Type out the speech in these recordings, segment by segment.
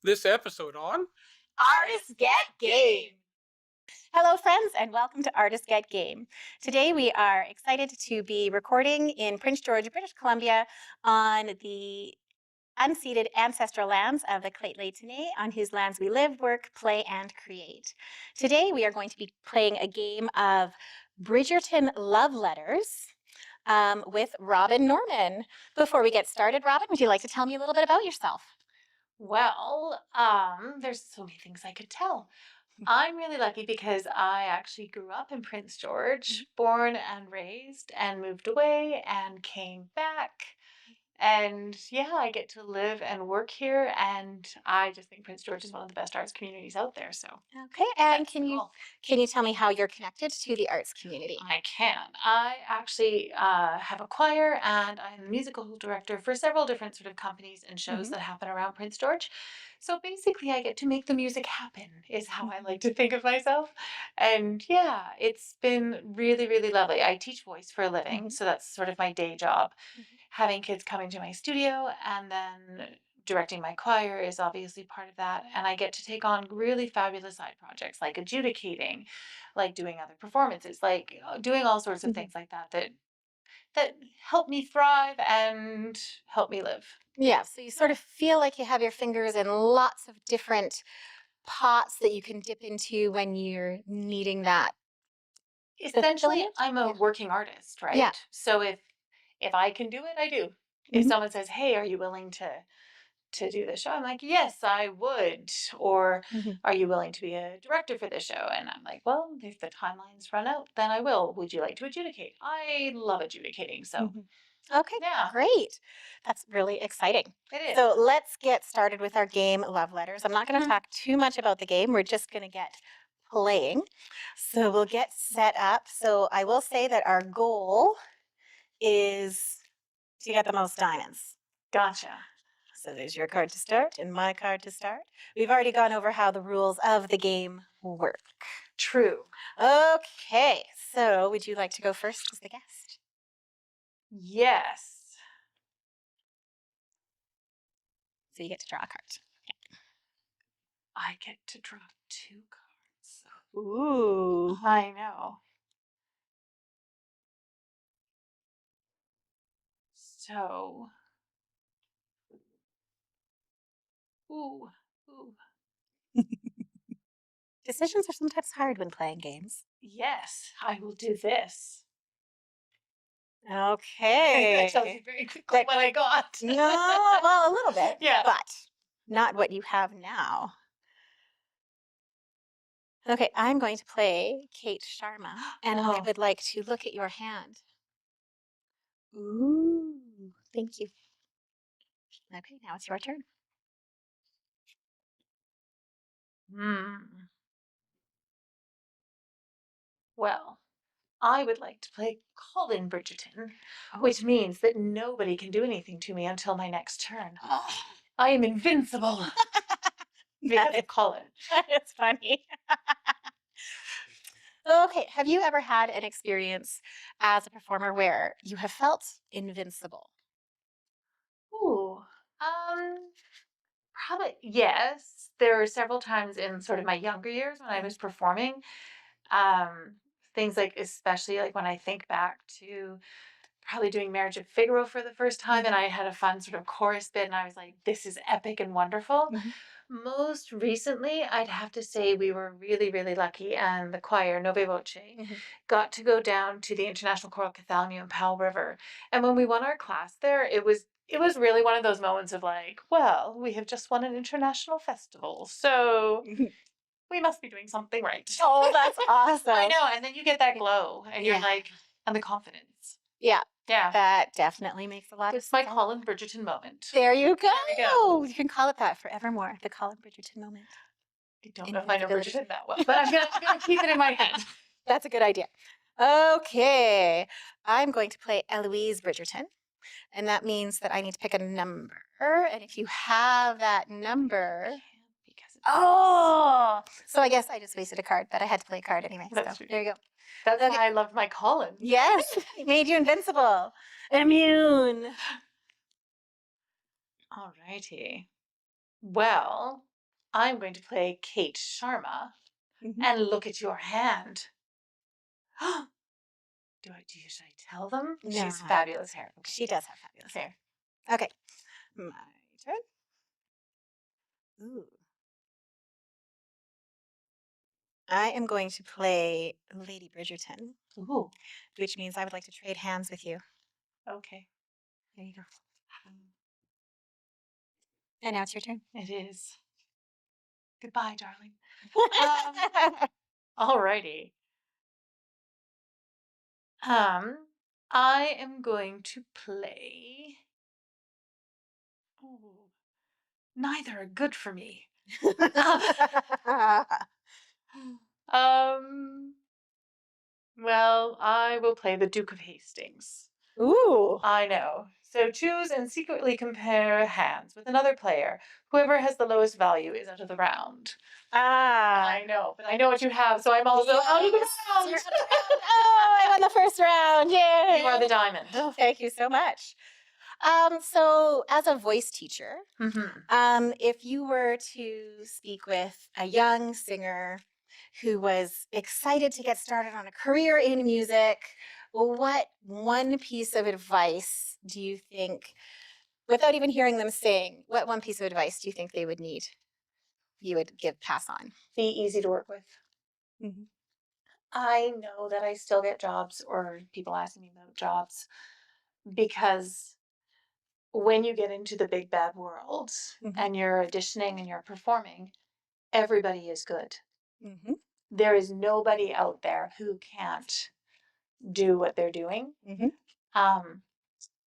This episode on Artist Get Game. Hello, friends, and welcome to Artist Get Game. Today we are excited to be recording in Prince George, British Columbia, on the unceded ancestral lands of the Lheidli T'enneh, on whose lands we live, work, play, and create. Today we are going to be playing a game of Bridgerton Love Letters with Robin Norman. Before we get started, Robin, would you like to tell me a little bit about yourself? Well, there's so many things I could tell. I'm really lucky because I actually grew up in Prince George, born and raised, and moved away and came back. And yeah, I get to live and work here, and I just think Prince George is one of the best arts communities out there. So Okay, and that's can you cool. tell me how you're connected to the arts community? I can. I actually have a choir, and I'm a musical director for several different sort of companies and shows that happen around Prince George. So basically, I get to make the music happen, is how I like to think of myself. And yeah, it's been really, really lovely. I teach voice for a living, so that's sort of my day job. Having kids coming to my studio and then directing my choir is obviously part of that. And I get to take on really fabulous side projects like adjudicating, like doing other performances, like doing all sorts of things like that help me thrive and help me live. Yeah, so you sort of feel like you have your fingers in lots of different pots that you can dip into when you're needing that. Essentially, fulfillment? I'm a working artist, right? Yeah. So if I can do it, I do. If someone says, "Hey, are you willing to do the show?" I'm like, "Yes, I would." Or, "Are you willing to be a director for this show?" And I'm like, "Well, if the timelines run out, then I will. Would you like to adjudicate?" I love adjudicating, so Okay, yeah, great. That's really exciting. it is. So let's get started with our game, Love Letters. I'm not going to talk too much about the game. We're just going to get playing. So we'll get set up. So I will say that our goal is to get the most diamonds. Gotcha. So there's your card to start and my card to start. We've already gone over how the rules of the game work. True. Okay, so would you like to go first as the guest? Yes. So you get to draw a card. I get to draw 2 cards. Ooh. I know. So, ooh, ooh. Decisions are sometimes hard when playing games. Yes, I will do this. Okay. That tells you very quickly what I got. No, well, a little bit. Yeah. But not what you have now. Okay, I'm going to play Kate Sharma, and I would like to look at your hand. Ooh, thank you. Okay, now it's your turn. Well, I would like to play Colin Bridgerton, which means that nobody can do anything to me until my next turn. I am invincible because of Colin. It's funny. Okay, have you ever had an experience as a performer where you have felt invincible? Ooh, probably yes. There were several times in sort of my younger years when I was performing. Things like, especially like when I think back to probably doing Marriage of Figaro for the first time, and I had a fun sort of chorus bit, and I was like, "This is epic and wonderful." Most recently, I'd have to say we were really, really lucky, and the choir, Nove Voce, got to go down to the International Choral Cathalia in Powell River. And when we won our class there, it was really one of those moments of like, well, we have just won an international festival, so we must be doing something right. Oh, that's awesome. I know, and then you get that glow, and you're like, and the confidence. Yeah. Yeah. That definitely makes a lot of It's my sense. Colin Bridgerton moment. There you go. There we go. You can call it that forevermore, the Colin Bridgerton moment. I don't know if I know Invincibility. Bridgerton that well, but I'm gonna keep it in my head. That's a good idea. Okay, I'm going to play Eloise Bridgerton, and that means that I need to pick a number. And if you have that number, Because Oh, so I guess I just wasted a card, but I had to play a card anyway. That's So true. there you go. That's Okay. why I loved my Colin. Yes, it made you invincible, immune. Alrighty. Well, I'm going to play Kate Sharma Mhm. and look at your hand. Should I tell them? No. She's fabulous hair. Okay. She does have fabulous Okay. hair. Okay, my turn. Ooh. I am going to play Lady Bridgerton, Ooh. which means I would like to trade hands with you. Okay. There you go. And now it's your turn. It is. Goodbye, darling. Alrighty. I am going to play. Oh, neither are good for me. Well, I will play the Duke of Hastings. Ooh. I know. So choose and secretly compare hands with another player. Whoever has the lowest value is out of the round. I know, but I know what you have, so I'm also out of the Yes, round. you're out of the round. Oh, I won the first round. Yay. You are the diamond. Oh, thank you so much. So as a voice teacher, if you were to speak with a young singer who was excited to get started on a career in music, what one piece of advice do you think, without even hearing them sing, what one piece of advice do you think they would need? You would pass on. Be easy to work with. Mhm. I know that I still get jobs or people asking me about jobs because when you get into the big bad world and you're auditioning and you're performing, everybody is good. Mhm. There is nobody out there who can't do what they're doing.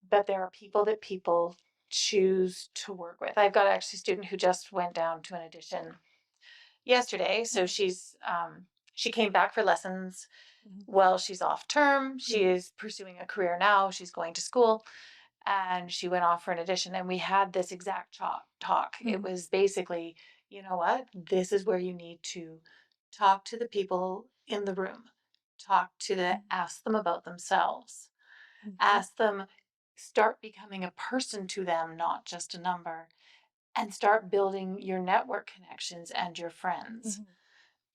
But there are people that people choose to work with. I've got actually a student who just went down to an audition yesterday. So she came back for lessons while she's off term. She is pursuing a career now. She's going to school. And she went off for an audition, and we had this exact talk. It was basically, you know what? This is where you need to talk to the people in the room, ask them about themselves, ask them, start becoming a person to them, not just a number, and start building your network connections and your friends,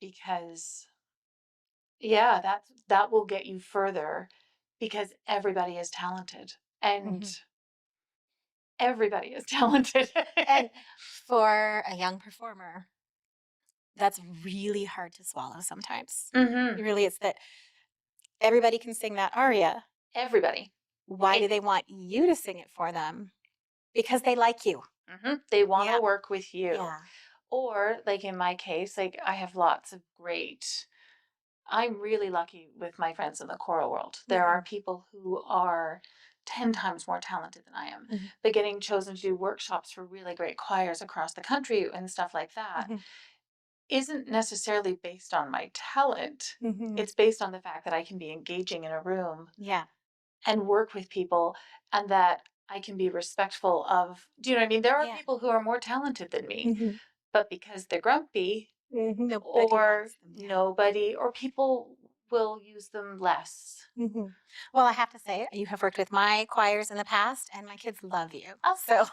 because that will get you further, because everybody is talented and everybody is talented. And for a young performer, that's really hard to swallow sometimes. It really is that everybody can sing that aria. Everybody. Why do they want you to sing it for them? Because they like you. They want to work with you. Yeah. Or like in my case, like I have lots of I'm really lucky with my friends in the choral world. There are people who are 10 times more talented than I am, but getting chosen to do workshops for really great choirs across the country and stuff like that isn't necessarily based on my talent. It's based on the fact that I can be engaging in a room and work with people, and that I can be respectful of, do you know what I mean? There are people who are more talented than me, but because they're grumpy, nobody or people will use them less. Well, I have to say, you have worked with my choirs in the past, and my kids love you. So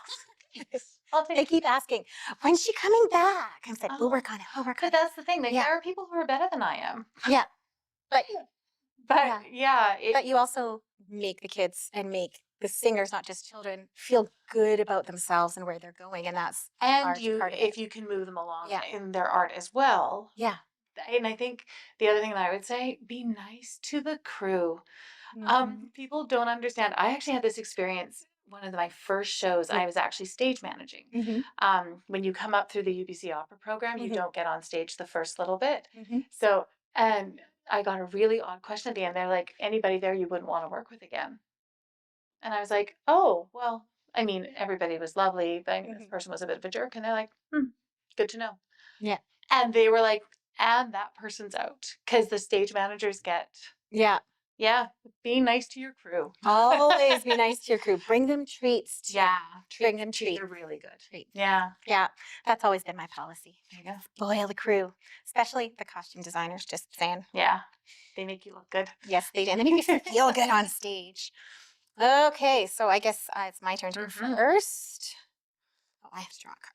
they keep asking, when's she coming back? I said, we'll work on it. We'll work on But it. that's the thing. Like, there are people who are better than I am. Yeah. But But you also make the kids and make the singers, not just children, feel good about themselves and where they're going, and that's and if you can move them along in their art as well. Yeah. And I think the other thing that I would say, be nice to the crew. People don't understand. I actually had this experience. One of my first shows, I was actually stage managing. When you come up through the UBC opera program, you don't get on stage the first little bit. So, and I got a really odd question at the end. They're like, anybody there you wouldn't want to work with again? And I was like, oh, well, I mean, everybody was lovely, but this person was a bit of a jerk. And they're like, good to know. Yeah. And they were like, and that person's out, because the stage managers get Yeah, be nice to your crew. Always be nice to your crew. Bring them treats too. Yeah, Bring them treats treats. are really good. Treats. Yeah, Yeah, that's always been my policy. there you go. Spoil the crew, especially the costume designers. Just saying. Yeah, they make you look good. Yes, they do. And they make you feel good on stage. Okay, so I guess it's my turn to go Mhm. first. Oh, I have to draw a card.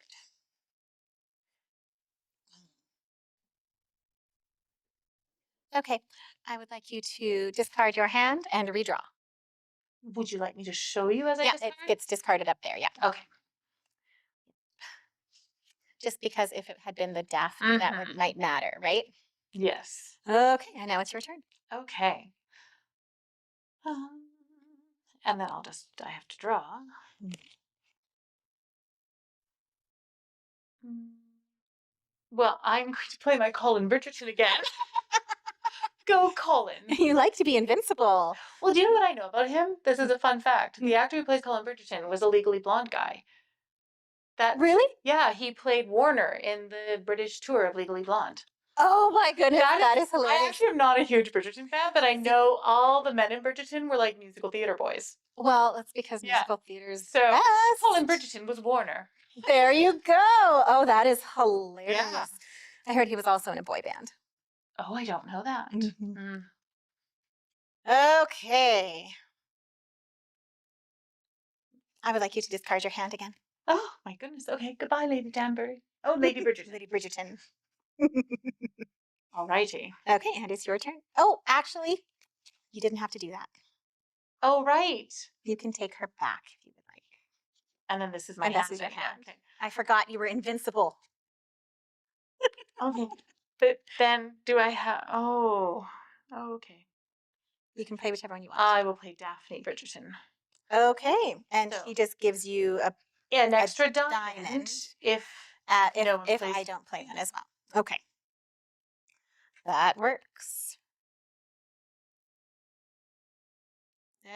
Okay, I would like you to discard your hand and redraw. Would you like me to show you as I Yeah, discard? it's discarded up there. Yeah, Okay. just because if it had been the Daphne, that Mhm. might matter, right? Yes. Okay, and now it's your turn. Okay. And then I have to draw. Well, I'm going to play my Colin Bridgerton again. Go, Colin. You like to be invincible. Well, do you know what I know about him? This is a fun fact. The actor who plays Colin Bridgerton was a Legally Blonde guy. Really? Yeah, he played Warner in the British tour of Legally Blonde. Oh my goodness, that is I hilarious. actually am not a huge Bridgerton fan, but I know all the men in Bridgerton were like musical theater boys. Well, that's because Yeah. musical theater's So best. Colin Bridgerton was Warner. There you go. Oh, that is hilarious. Yeah. I heard he was also in a boy band. Oh, I don't know that. Mhm. Mm. Okay. I would like you to discard your hand again. Oh my goodness. Okay, goodbye, Lady Danbury. Oh, Lady Bridgerton. Lady Bridgerton. Alrighty. Okay, and it's your turn. Oh, actually, you didn't have to do that. Oh, right. You can take her back if you would like. And then this is my And hand. this is your Yeah, hand. okay. I forgot you were invincible. Okay. But then do I have... Oh, okay. You can play whichever one you want. I will play Daphne Bridgerton. Okay, and So- she just gives you An extra diamond. diamond if if, one if plays- I don't play that as well. Okay. That works.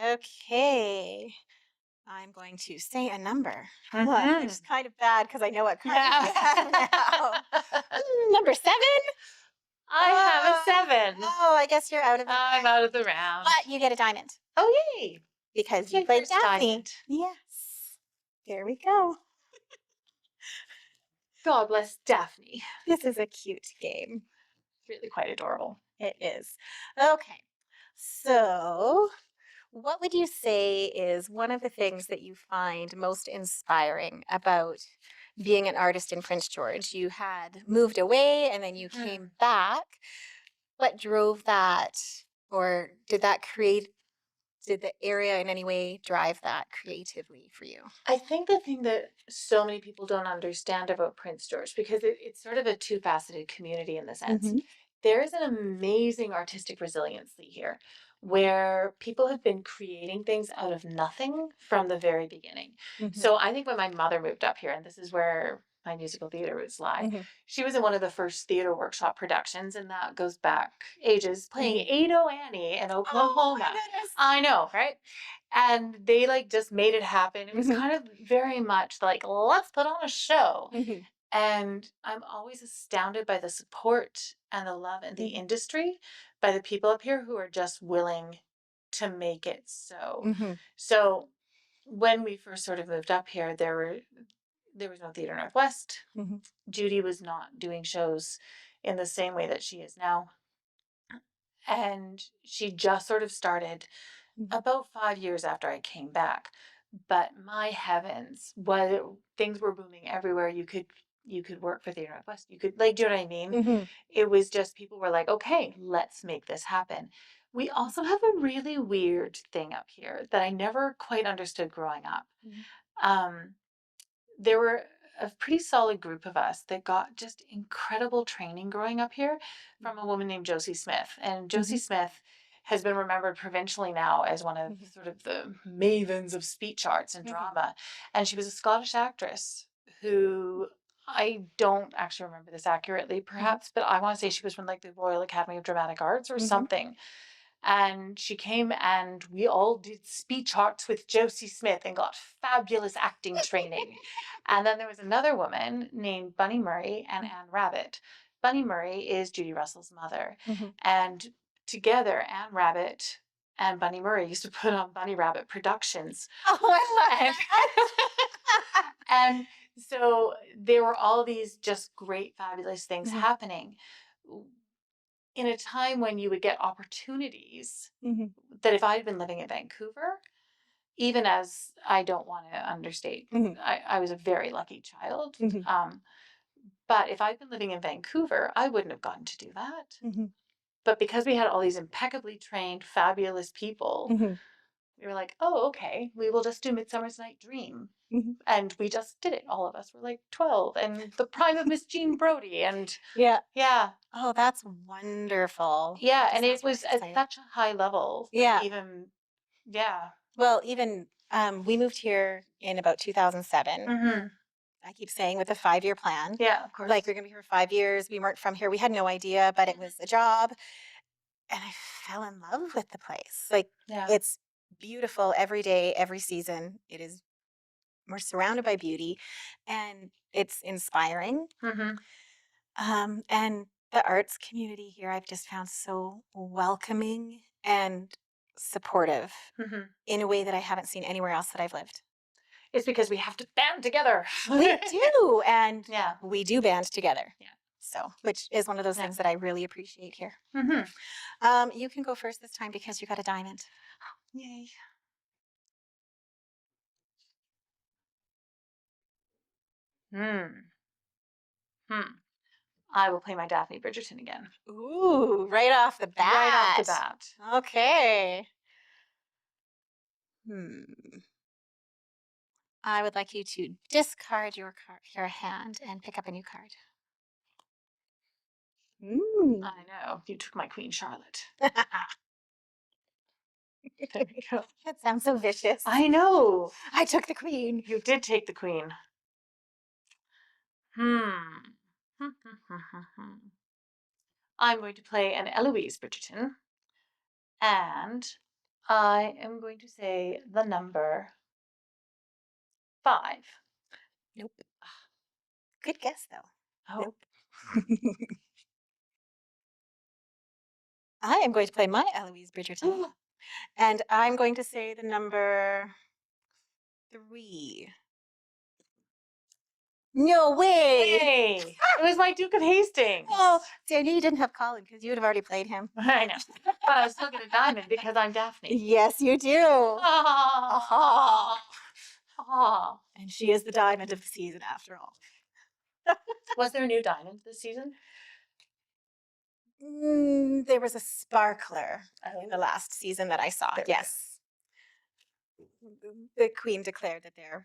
Okay. I'm going to say a number. Mhm. Which is kind of bad because I know what card you Yeah. have now. Number 7? I have a 7. Oh, I guess you're out of the I'm round. out of the round. But you get a diamond Oh, yay. because Yay, you played first Daphne. diamond. Yes. There we go. God bless Daphne. This is a cute game. It's really quite adorable. It is. Okay. So, what would you say is one of the things that you find most inspiring about being an artist in Prince George? You had moved away and then you came back. What drove that? Or did the area in any way drive that creatively for you? I think the thing that so many people don't understand about Prince George, because it's sort of a two-faceted community in the sense, Mhm. there is an amazing artistic resiliency here where people have been creating things out of nothing from the very beginning. So I think when my mother moved up here, and this is where my musical theater roots lie, Mhm. she was in one of the first theater workshop productions, and that goes back ages, playing Mhm. Ado Annie in Oh, Oklahoma. my goodness. I know, right? And they like just made it happen. It was Mhm. kind of very much like, let's put on a show. Mhm. And I'm always astounded by the support and the love in the Mhm. industry by the people up here who are just willing to make it so. Mhm. So when we first sort of moved up here, there was no Theatre Northwest. Mhm. Judy was not doing shows in the same way that she is now. And she just sort of started Mhm. about 5 years after I came back. But my heavens, what things were booming everywhere. You could work for Theatre Northwest. You could, like, do you know what I mean? Mhm. It was just people were like, okay, let's make this happen. We also have a really weird thing up here that I never quite understood growing up. Mhm. There were a pretty solid group of us that got just incredible training growing up here from a woman named Josie Smith. And Josie Smith has been remembered provincially now as one of sort of the mavens of speech arts and drama. And she was a Scottish actress who, I don't actually remember this accurately perhaps, but I want to say she was from like the Royal Academy of Dramatic Arts or something. And she came and we all did speech arts with Josie Smith and got fabulous acting training. And then there was another woman named Bunny Murray and Anne Rabbit. Bunny Murray is Judy Russell's mother. Mhm. And together, Anne Rabbit and Bunny Murray used to put on Bunny Rabbit Productions. Oh, I love And, that. and so there were all these just great, fabulous things Mhm. happening in a time when you would get opportunities Mhm. that if I'd been living in Vancouver, even as I don't want to understate, Mhm. I was a very lucky child. Mhm. But if I'd been living in Vancouver, I wouldn't have gotten to do that. Mhm. But because we had all these impeccably trained, fabulous people, Mhm. we were like, oh, okay, we will just do Midsummer's Night Dream. Mhm. And we just did it. All of us were like 12 and the prime of Miss Jean Brodie. And Yeah. yeah, Oh, that's wonderful. yeah. That And sounds it was really at exciting. such a high level that Yeah. even, yeah. Well, even we moved here in about 2007. Mm-hmm. I keep saying with a 5-year plan. Yeah, of course. Like we're gonna be here for 5 years. We weren't from here. We had no idea, but it was a job, and I fell in love with the place. Like Yeah. it's beautiful every day, every season. It is. We're surrounded by beauty, and it's inspiring. Mm-hmm. And the arts community here, I've just found so welcoming and supportive Mm-hmm. in a way that I haven't seen anywhere else that I've lived. It's because we have to band together. We do, and Yeah. we do band together. Yeah. So, which is one of those Yeah. things that I really appreciate here. Mm-hmm. You can go first this time because you got a diamond. Yay. Hmm. Hmm. I will play my Daphne Bridgerton again. Ooh, right off the bat. Right off the bat. Okay. I would like you to discard your hand and pick up a new card. I know. You took my Queen Charlotte. There we go. That sounds so vicious. I know. I took the queen. You did take the Queen. I'm going to play an Eloise Bridgerton. And I am going to say the number 5. Nope. Good guess, though. Oh. Nope. I am going to play my Eloise Bridgerton. And I'm going to say the number 3. No way! Hey! It was my Duke of Hastings. Oh, see, I knew you didn't have Colin because you would have already played him. I know. But I still get a diamond because I'm Daphne. Yes, you do. Ah. Ah. And she is the diamond of the season after all. Was there a new diamond this season? There was a sparkler in the last season that I saw. There we go. Yes. The queen declared that there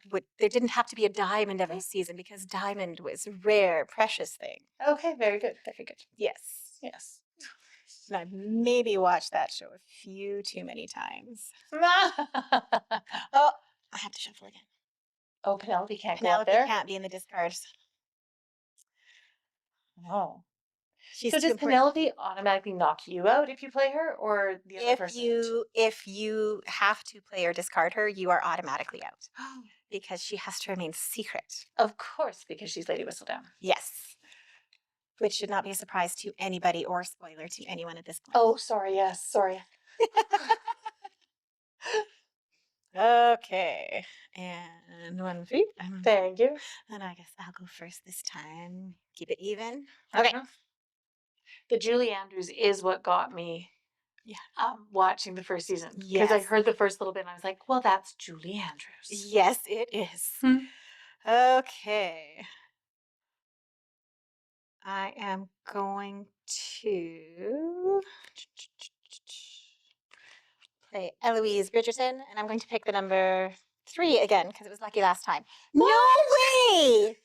didn't have to be a diamond every season because diamond was a rare, precious thing. Okay, very good. Very good. Yes. Yes. And I've maybe watched that show a few too many times. Oh, I have to shuffle again. Oh, Penelope can't go Penelope up there. can't be in the discards. No. She's So too does important. Penelope automatically knock you out if you play her, or the other person? If you have to play or discard her, you are automatically out because she has to remain secret. Of course, because she's Lady Whistledown. Yes. Which should not be a surprise to anybody or spoiler to anyone at this point. Oh, sorry. Yes, sorry. Okay. And 1 feet. Thank you. And I guess I'll go first this time. Keep it even. Okay. The Julie Andrews is what got me watching the first season. Because I Yes. heard the first little bit and I was like, well, that's Julie Andrews. Yes, it is. Okay. I am going to play Eloise Bridgerton, and I'm going to pick the number 3 again because it was lucky last time. No way!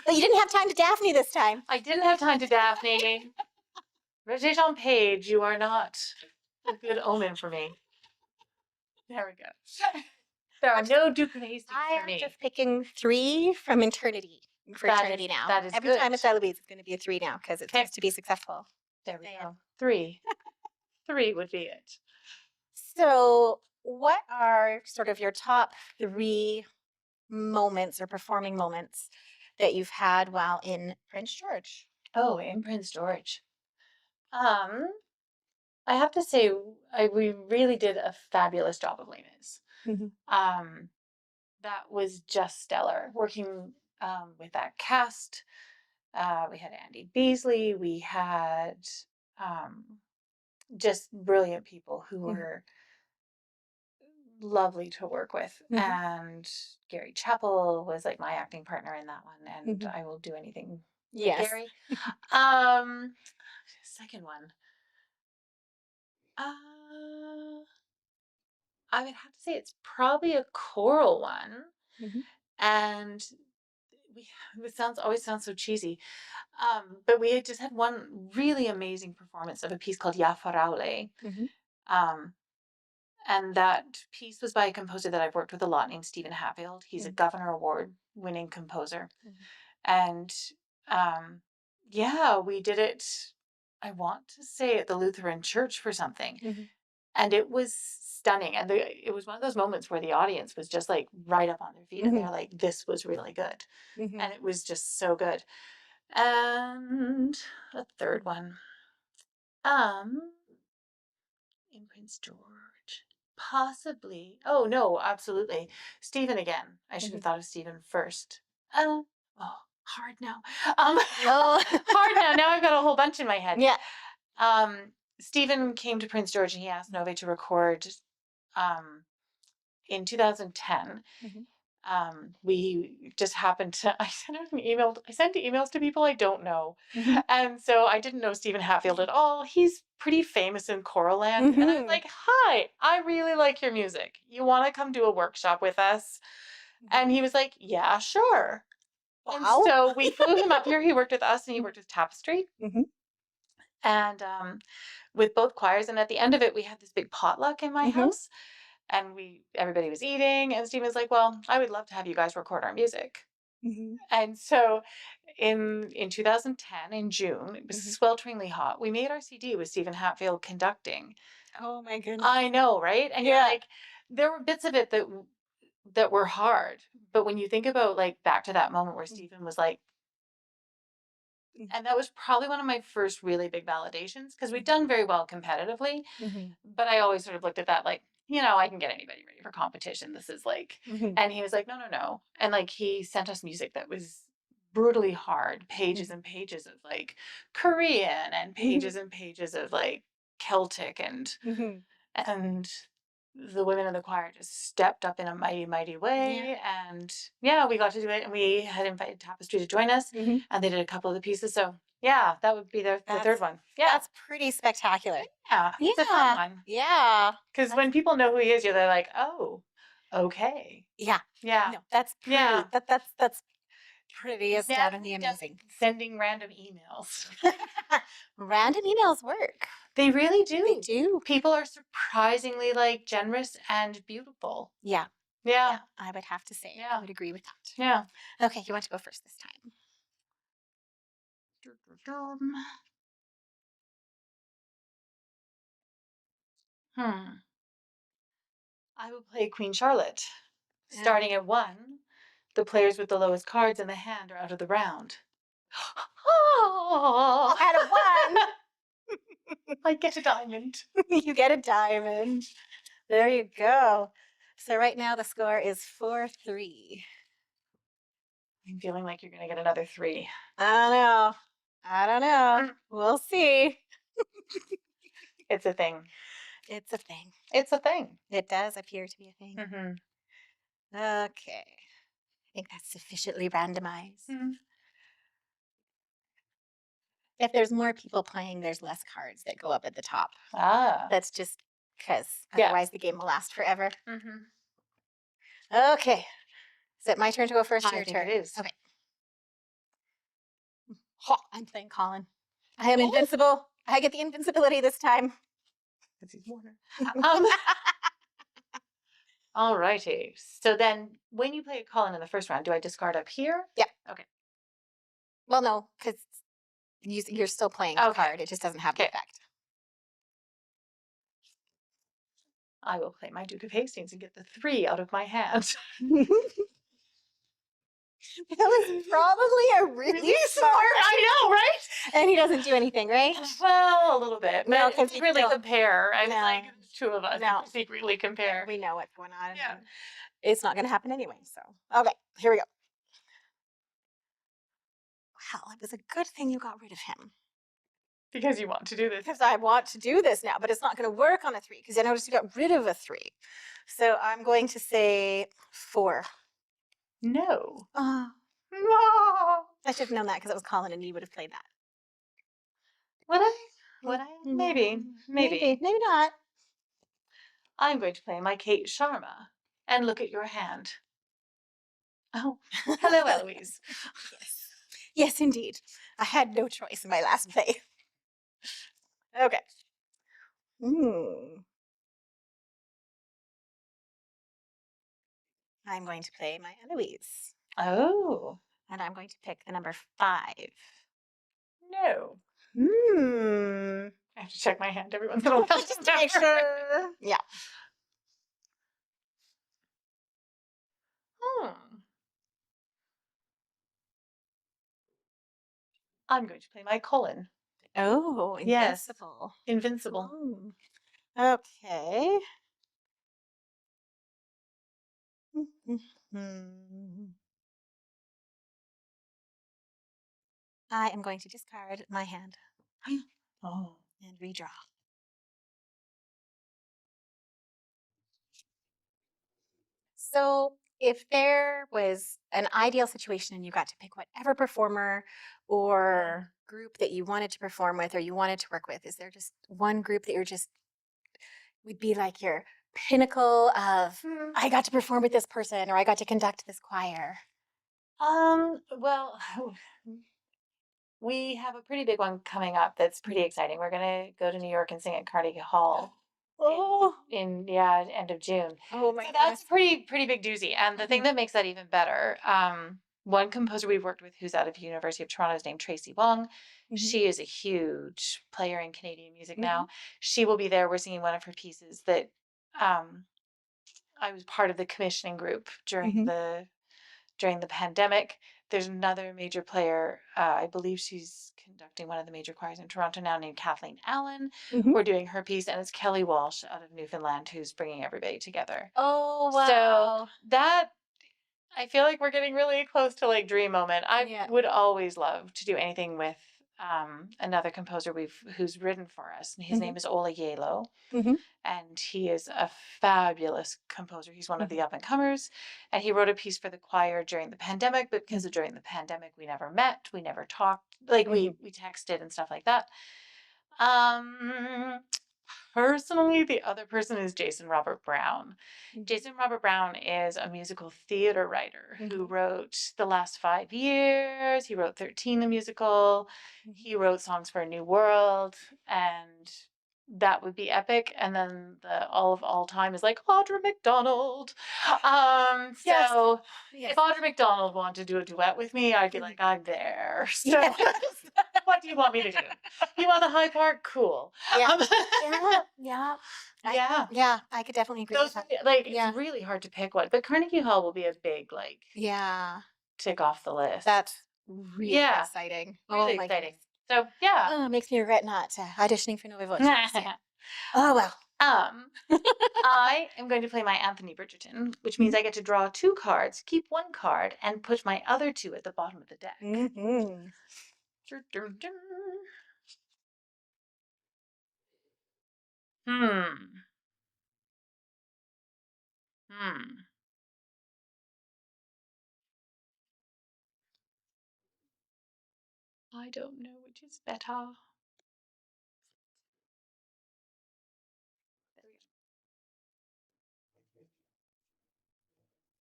But you didn't have time to Daphne this time. I didn't have time to Daphne. Rotate on page, you are not a good omen for me. There we go. There are no Duke of Hastings I for am me. just picking 3 from eternity. For eternity now. That is Every good. time it's Eloise, it's going to be a 3 now because it seems to be successful. There we go. 3. 3 would be it. So, what are sort of your top 3 moments or performing moments that you've had while in Prince George? Oh, in Prince George. I have to say, we really did a fabulous job of Les Mis. Mhm. That was just stellar. Working with that cast, we had Andy Beasley, we had just brilliant people who were lovely to work with. And Gary Chappell was like my acting partner in that one, and I will do anything with Yes. Gary. Second one. I would have to say it's probably a choral one. And always sounds so cheesy. But we had just had one really amazing performance of a piece called Ja Faraule. And that piece was by a composer that I've worked with a lot named Stephen Hatfield. He's a Governor Award winning composer. And yeah, we did it, I want to say at the Lutheran Church for something. And it was stunning. And it was one of those moments where the audience was just like right up on their feet and they're like, this was really good. And it was just so good. And a third one. In Prince George. Possibly. Oh no, absolutely. Stephen again. I should have thought of Stephen first. Oh, hard now. Hard now. Now I've got a whole bunch in my head. Yeah. Stephen came to Prince George and he asked Nove to record in 2010. We just happened to, I sent emails to people I don't know. And so I didn't know Stephen Hatfield at all. He's pretty famous in choral land. And I was like, hi, I really like your music. You want to come do a workshop with us? And he was like, yeah, sure. Wow. And so we flew him up here. He worked with us and he worked with Tapestry. And with both choirs. And at the end of it, we had this big potluck in my house. And everybody was eating, and Steve was like, well, I would love to have you guys record our music. And so in 2010, in June, it was swelteringly hot. We made our CD with Stephen Hatfield conducting. Oh my goodness. I know, right? And you're like, there were bits of it that were hard. But when you think about like back to that moment where Stephen was like, and that was probably one of my first really big validations because we'd done very well competitively. But I always sort of looked at that like, I can get anybody ready for competition. This is like, and he was like, no. And like, he sent us music that was brutally hard, pages and pages of like Korean and pages and pages of like Celtic and the women in the choir just stepped up in a mighty, mighty way. And yeah, we got to do it. And we had invited Tapestry to join us and they did a couple of the pieces. So yeah, that would be the third one. Yeah. That's pretty spectacular. Yeah. It's a fun one. Yeah. Because when people know who he is, they're like, oh, okay. Yeah. Yeah. No, that's pretty. Yeah. That's pretty astoundingly amazing. Sending random emails. Random emails work. They really do. They do. People are surprisingly like generous and beautiful. Yeah. Yeah. I would have to say. Yeah. I would agree with that. Yeah. Okay, you want to go first this time? I will play Queen Charlotte. Starting at 1, the players with the lowest cards in the hand are out of the round. Oh, out of 1. I get a diamond. You get a diamond. There you go. So right now the score is 4-3. I'm feeling like you're going to get another 3. I don't know. We'll see. It's a thing. It's a thing. It's a thing. It does appear to be a thing. Okay. I think that's sufficiently randomized. If there's more people playing, there's less cards that go up at the top. That's just because otherwise the game will last forever. Okay. Is it my turn to go first or your turn? It is. Okay. I'm playing Colin. I am invincible. I get the invincibility this time. All righty. So then when you play a Colin in the first round, do I discard up here? Yeah. Okay. Well, no, because you're still playing a card. It just doesn't have the effect. I will play my Duke of Hastings and get the 3 out of my hand. That was probably a really smart. I know, right? And he doesn't do anything, right? Well, a little bit. No, But 'cause we you really don't- compare. I was No. like, there's two of us. No. We secretly compare. We know what's going on. Yeah. And it's not going to happen anyway. So, okay, here we go. Well, it was a good thing you got rid of him Because you want to do this. because I want to do this now, but it's not going to work on a 3 because I noticed you got rid of a 3. So I'm going to say 4. No. Oh, No. I should have known that because it was Colin and you would have played that. Would I? Would I? Maybe. Maybe. Maybe not. I'm going to play my Kate Sharma and look at your hand. Oh, hello, Eloise. Yes. Yes, indeed. I had no choice in my last play. Okay. I'm going to play my Eloise. Oh. And I'm going to pick the number 5. No. I have to check my hand every once in a while. Just to make sure. Yeah. I'm going to play my Colin. Oh, Yes. invincible. Invincible. Okay. I am going to discard my hand Oh. and redraw. So, if there was an ideal situation and you got to pick whatever performer or group that you wanted to perform with or you wanted to work with, is there just one group that you're just would be like your pinnacle of I got to perform with this person or I got to conduct this choir? Well, we have a pretty big one coming up that's pretty exciting. We're gonna go to New York and sing at Carnegie Hall in end of June. Oh my So goodness. that's pretty big doozy. And the thing that makes that even better, one composer we've worked with who's out of University of Toronto is named Tracy Wong. She is a huge player in Canadian music now. She will be there. We're singing one of her pieces that I was part of the commissioning group during the pandemic. There's another major player. I believe she's conducting one of the major choirs in Toronto now, named Kathleen Allen. We're doing her piece, and it's Kelly Walsh out of Newfoundland who's bringing everybody together. Oh wow. So that, I feel like we're getting really close to like dream moment. I would always love to do anything with another composer who's written for us, and his name is Ola Yelo. And he is a fabulous composer. He's one of the up and comers, and he wrote a piece for the choir during the pandemic. But because during the pandemic we never met, we never talked, like we texted and stuff like that. Personally, the other person is Jason Robert Brown. Jason Robert Brown is a musical theater writer who wrote The Last 5 Years. He wrote 13 the musical. He wrote Songs for a New World, and that would be epic. And then the all time is like Audra McDonald. So if Audra McDonald wanted to do a duet with me, I'd be like, I'm there. So what do you want me to do? You want the high part? Cool. Yeah. I could definitely agree Those, with that. like, it's really hard to pick one, but Carnegie Hall will be a big, like, tick off the list. That's really exciting. Really exciting. So, yeah. Oh, it makes me regret not auditioning for Nova Voice. Oh, well. I am going to play my Anthony Bridgerton, which means I get to draw 2 cards, keep 1 card, and put my other 2 at the bottom of the deck. I don't know which is better.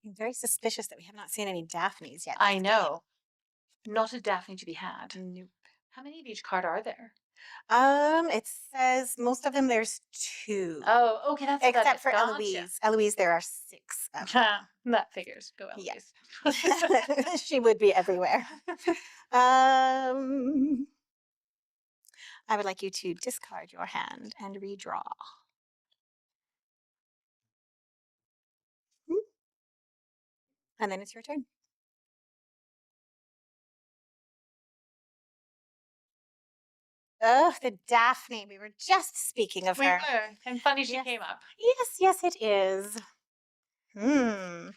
I'm very suspicious that we have not seen any Daphnes yet. I know. Not a Daphne to be had. Nope. How many of each card are there? It says most of them there's 2. Oh, okay, that's except for gotcha. Eloise. Eloise, there are 6. That figures. Go Eloise. Yeah. She would be everywhere. I would like you to discard your hand and redraw. And then it's your turn. Oh, the Daphne. We were just speaking of We her. were. And funny she Yes. came up. Yes, it is. Hmm.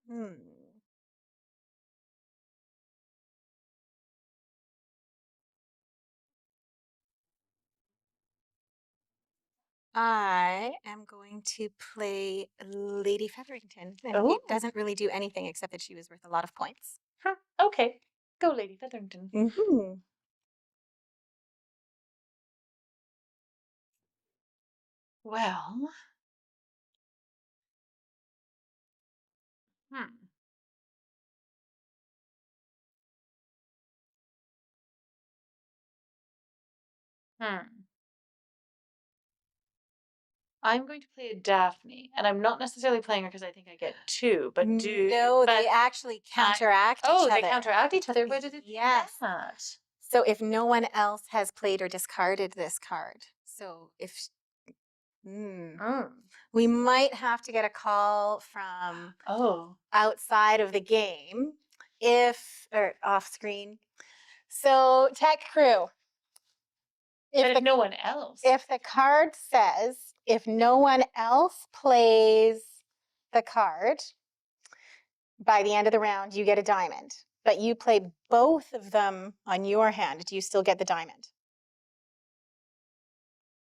Hmm. I am going to play Lady Featherington. And Oh. it doesn't really do anything except that she was worth a lot of points. Huh. Okay. Go, Lady Featherington. Mm-hmm. Well. Hmm. Hmm. I'm going to play a Daphne, and I'm not necessarily playing her because I think I get two, but No, they actually counteract each other. Oh, they counteract each other. Where did it do Yes. that? So if no one else has played or discarded this card, so if we might have to get a call from outside of the game or off screen. So tech crew. If no one else. If the card says if no one else plays the card, by the end of the round, you get a diamond. But you play both of them on your hand. Do you still get the diamond?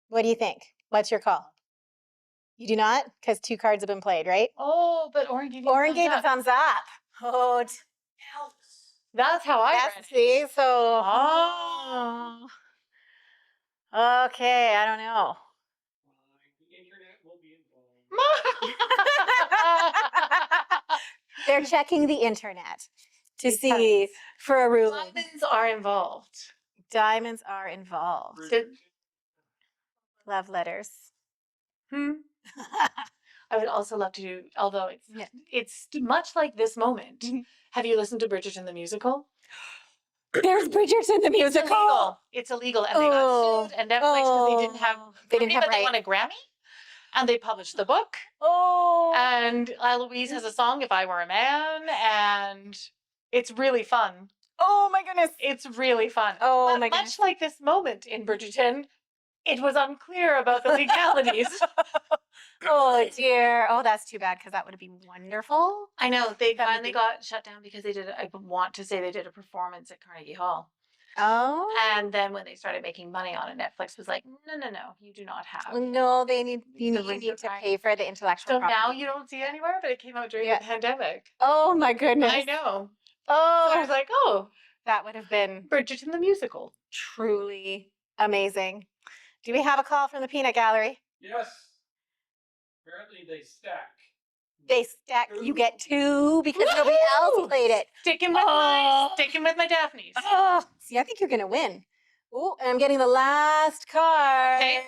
What do you think? What's your call? You do not? Because two cards have been played, right? Oh, but Oren gave you Oren gave a thumbs up. Oh, that's how I read it. see, so. Oh. Okay, I don't know. The internet will be involved. They're checking the internet to see for a ruling. Diamonds are involved. Diamonds are involved. Love letters. I would also love to, although it's much like this moment. Have you listened to Bridgerton the musical? There's Bridgerton the musical. It's illegal, and they got sued, and Netflix because they didn't have they won a Grammy, and they published the book. And Eloise has a song, "If I Were a Man," and it's really fun. Oh my goodness, it's really fun. Oh but my goodness. Much like this moment in Bridgerton, it was unclear about the legalities. Oh dear. Oh, that's too bad because that would have been wonderful. I know they finally got shut down because they did. I want to say they did a performance at Carnegie Hall. Oh. And then when they started making money on it, Netflix was like, no, you do not have. No, you need to pay for the intellectual property. So now you don't see it anywhere, but it came out during the pandemic. Oh my goodness. I know. Oh. So I was like, that would have been Bridgerton the musical. Truly amazing. Do we have a call from the peanut gallery? Yes. Apparently they stack. They stack. You get two because nobody else played it. Sticking with my Daphnes. Oh, see, I think you're gonna win. Oh, and I'm getting the last card. Okay.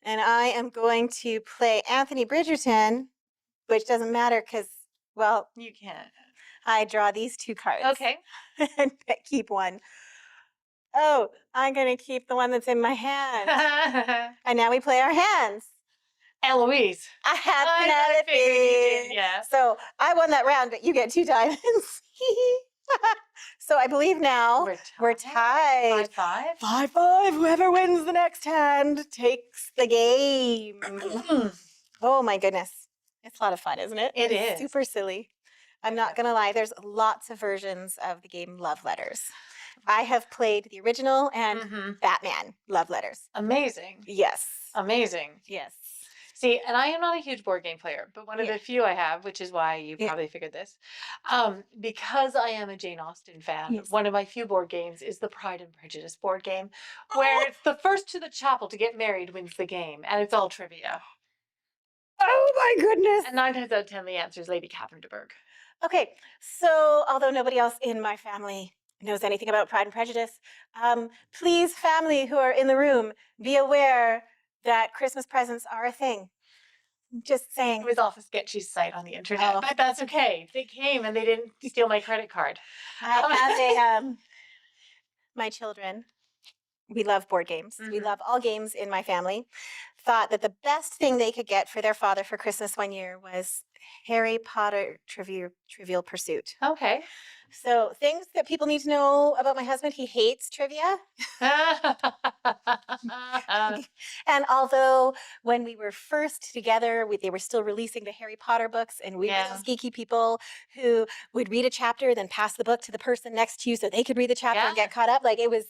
And I am going to play Anthony Bridgerton, which doesn't matter because, well, you can't. I draw these two cards. Okay. And keep one. Oh, I'm gonna keep the one that's in my hand. And now we play our hands. Eloise. I have Penelope. Yeah. So I won that round, but you get two diamonds. So I believe now we're tied. 5-5. 5-5. Whoever wins the next hand takes the game. Oh my goodness. It's a lot of fun, isn't it? It It's is. super silly. I'm not going to lie. There's lots of versions of the game Love Letters. I have played the original and Batman Love Letters. Amazing. Yes. Amazing. Yes. See, and I am not a huge board game player, but one of the few I have, which is why you probably figured this, because I am a Jane Austen fan, one of my few board games is the Pride and Prejudice board game, where it's the first to the chapel to get married wins the game, and it's all trivia. Oh my goodness. And 9 times out of 10, the answer is Lady Catherine de Bourgh. Okay, so although nobody else in my family knows anything about Pride and Prejudice, please, family who are in the room, be aware that Christmas presents are a thing. Just saying. It was off a sketchy site on the internet, but that's okay. They came and they didn't steal my credit card. I have my children we love board games. We Mhm. love all games in my family. Thought that the best thing they could get for their father for Christmas one year was Harry Potter Trivial Pursuit. Okay. So things that people need to know about my husband: he hates trivia. And although when we were first together, they were still releasing the Harry Potter books, and we were Yeah. those geeky people who would read a chapter, then pass the book to the person next to you so they could read the chapter and Yeah. get caught up. Like it was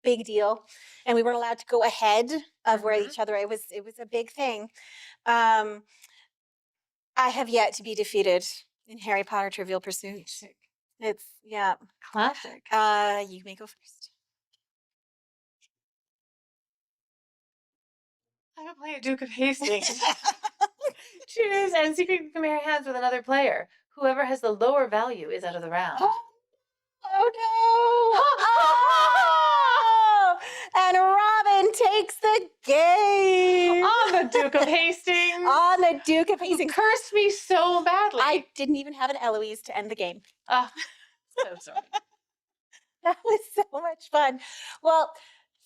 big deal, and we weren't allowed to go ahead of where Mhm. each other. It was a big thing. I have yet to be defeated in Harry Potter Trivial Pursuit. It's Classic. You may go first. I would play a Duke of Hastings. Choose and secretly compare hands with another player. Whoever has the lower value is out of the round. Oh no! Oh! And Robin takes the game On the Duke of Hastings. on the Duke of You Hastings. cursed me so badly. I didn't even have an Eloise to end the game. Oh, so sorry. That was so much fun. Well,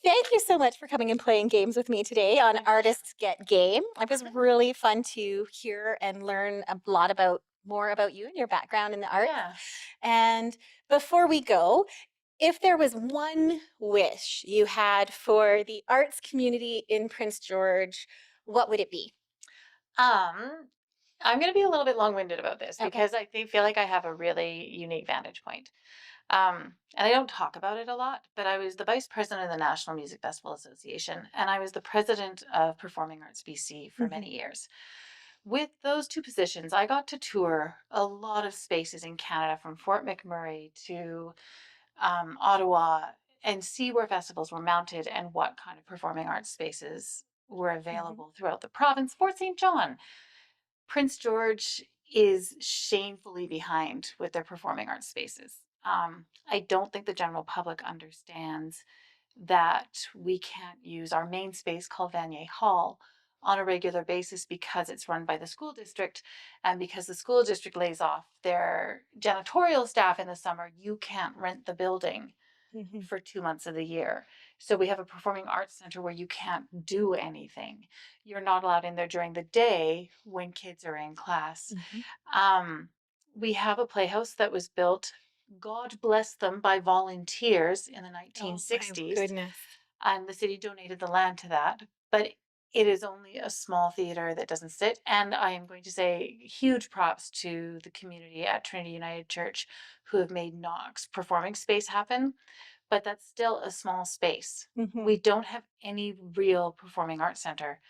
thank you so much for coming and playing games with me today on My pleasure. Artists Get Game. It was really fun to hear and learn a lot more about you and your background in the arts. Yeah. And before we go, if there was one wish you had for the arts community in Prince George, what would it be? I'm going to be a little bit long-winded about this Okay. because I feel like I have a really unique vantage point. And I don't talk about it a lot, but I was the vice president of the National Music Festival Association, and I was the president of Performing Arts BC for many years. With those two positions, I got to tour a lot of spaces in Canada, from Fort McMurray to Ottawa, and see where festivals were mounted and what kind of performing arts spaces were available throughout the province. Fort St. John. Prince George is shamefully behind with their performing arts spaces. I don't think the general public understands that we can't use our main space called Vanier Hall on a regular basis because it's run by the school district, and because the school district lays off their janitorial staff in the summer, you can't rent the building for 2 months of the year. So we have a performing arts center where you can't do anything. You're not allowed in there during the day when kids are in class. We have a playhouse that was built, God bless them, by volunteers in the 1960s. Goodness. And the city donated the land to that. But it is only a small theater that doesn't sit. And I am going to say huge props to the community at Trinity United Church who have made Knox performing space happen. But that's still a small space. We don't have any real performing arts center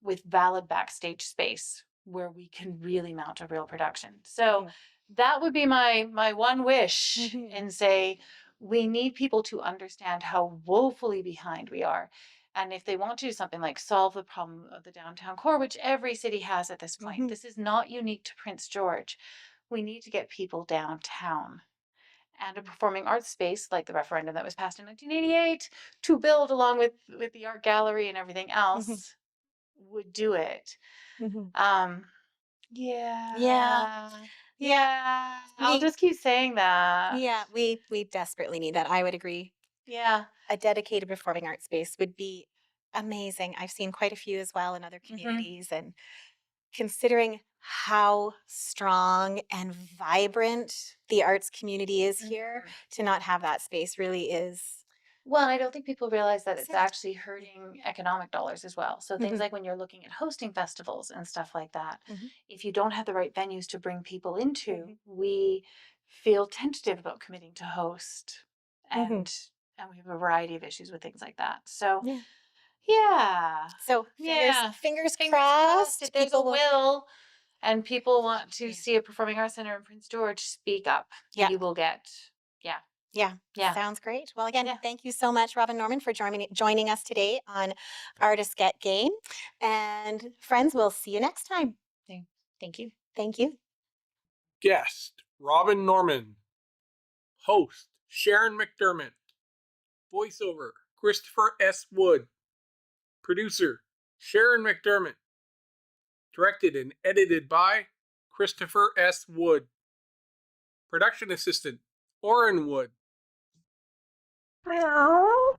with valid backstage space where we can really mount a real production. So that would be my one wish, and say we need people to understand how woefully behind we are. And if they want to do something like solve the problem of the downtown core, which every city has at this point, this is not unique to Prince George. We need to get people downtown. And a performing arts space, like the referendum that was passed in 1988, to build along with the art gallery and everything else, would do it. Yeah. I'll just keep saying that. Yeah, we desperately need that. I would agree. Yeah. A dedicated performing arts space would be amazing. I've seen quite a few as well in other communities, and considering how strong and vibrant the arts community is here, to not have that space really is. Well, I don't think people realize that it's Sad. actually hurting economic dollars as well. So things like when you're looking at hosting festivals and stuff like that, if you don't have the right venues to bring people into, we feel tentative about committing to host, and we have a variety of issues with things like that. So So fingers crossed. If there's a will and people want to see a performing arts center in Prince George, speak up. You will get. Yeah. Sounds great. Well, again, thank you so much, Robin Norman, for joining us today on Artists Get Game. And friends, we'll see you next time. Thank you. Thank you. Guest, Robin Norman. Host, Sharon MacDermott. Voiceover, Christopher S. Wood. Producer, Sharon MacDermott. Directed and edited by Christopher S. Wood. Production assistant, Oren Wood. Hello.